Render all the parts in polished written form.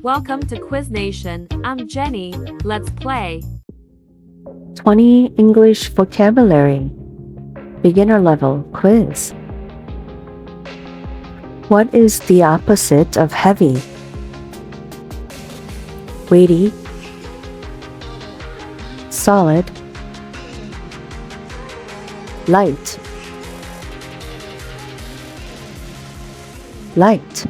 Welcome to Quiz Nation. I'm Jenny. Let's play. 20 English vocabulary. Beginner level quiz. What is the opposite of heavy? Weighty, solid, light, light.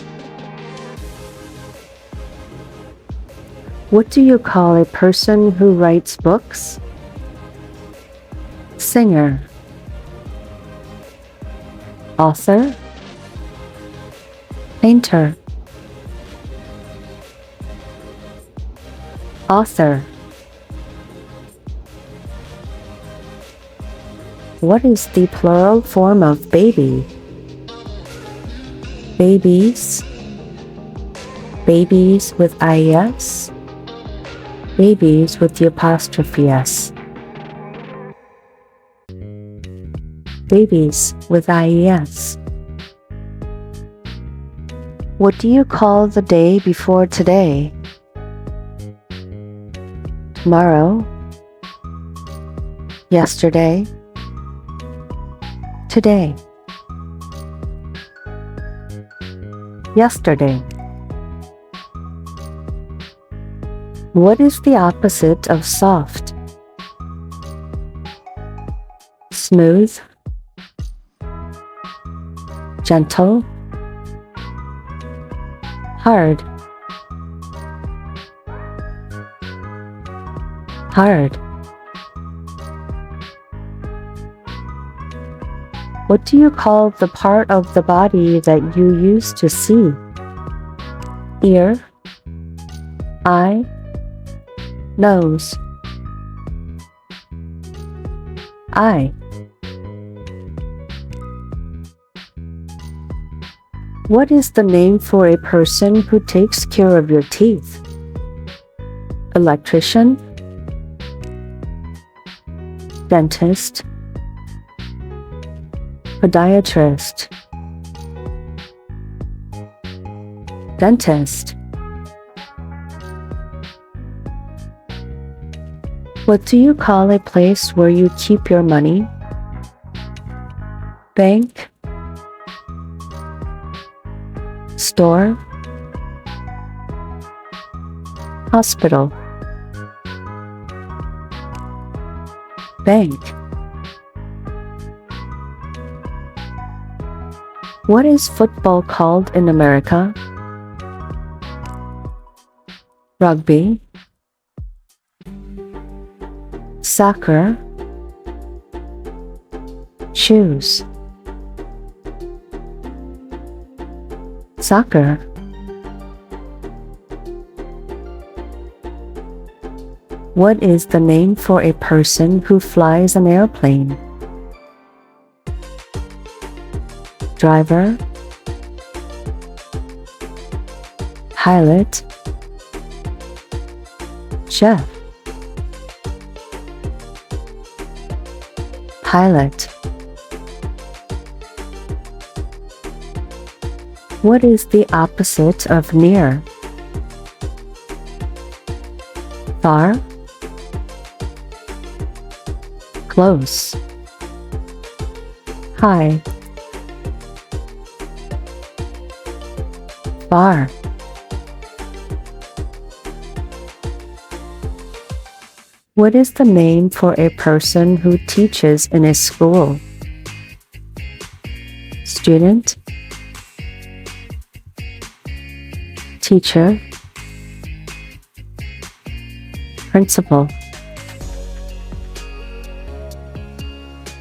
What do you call a person who writes books? Singer, author, painter, author. What is the plural form of baby? Babies, babies with IES, babies with the apostrophe S. Babies with IES. What do you call the day before today? Tomorrow, yesterday, today. Yesterday. What is the opposite of soft? Smooth, gentle, hard, hard. What do you call the part of the body that you use to see? Ear, eye, nose, eye. What is the name for a person who takes care of your teeth? Electrician, dentist, podiatrist, dentist. What do you call a place where you keep your money? Bank, store, hospital, bank. What is football called in America? Rugby, soccer, shoes, soccer. What is the name for a person who flies an airplane? Driver, pilot, chef, pilot. What is the opposite of near? Far, close, high, far. What is the name for a person who teaches in a school? Student, teacher, principal,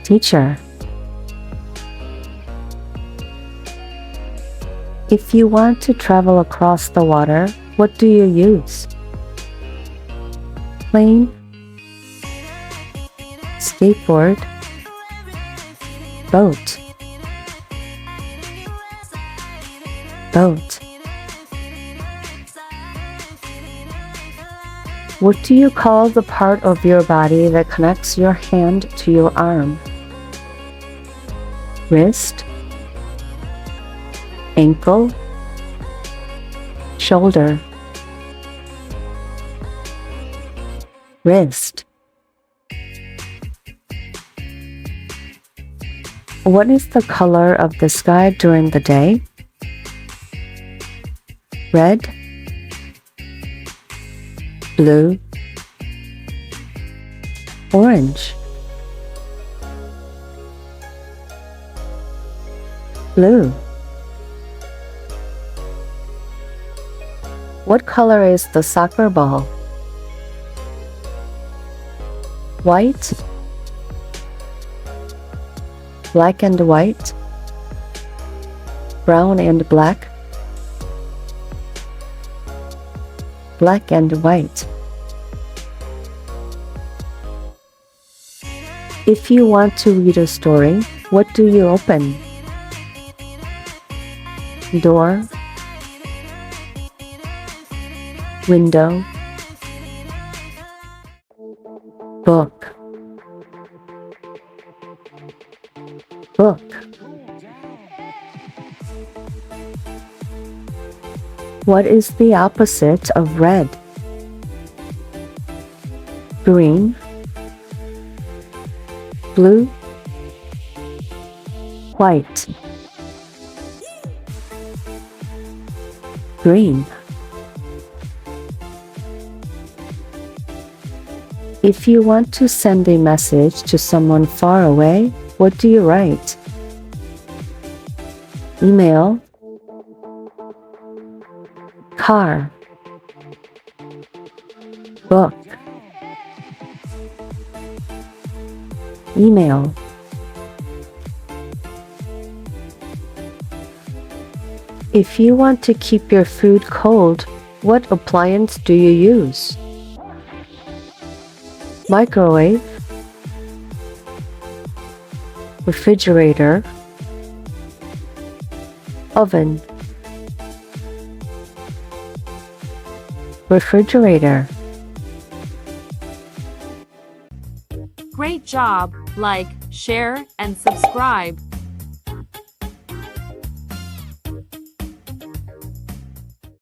teacher. If you want to travel across the water, what do you use? Plane, skateboard, boat, boat. What do you call the part of your body that connects your hand to your arm? Wrist, ankle, shoulder, wrist. What is the color of the sky during the day? Red, blue, orange. Blue. What color is the soccer ball? White, black and white, brown and black, black and white. If you want to read a story, what do you open? Door, window, book, book. What is the opposite of red? Green, blue, white. Green. If you want to send a message to someone far away, what do you write? Email, car, book, email. If you want to keep your food cold, what appliance do you use? Microwave, refrigerator, oven. Refrigerator. Great job! Like, share, and subscribe.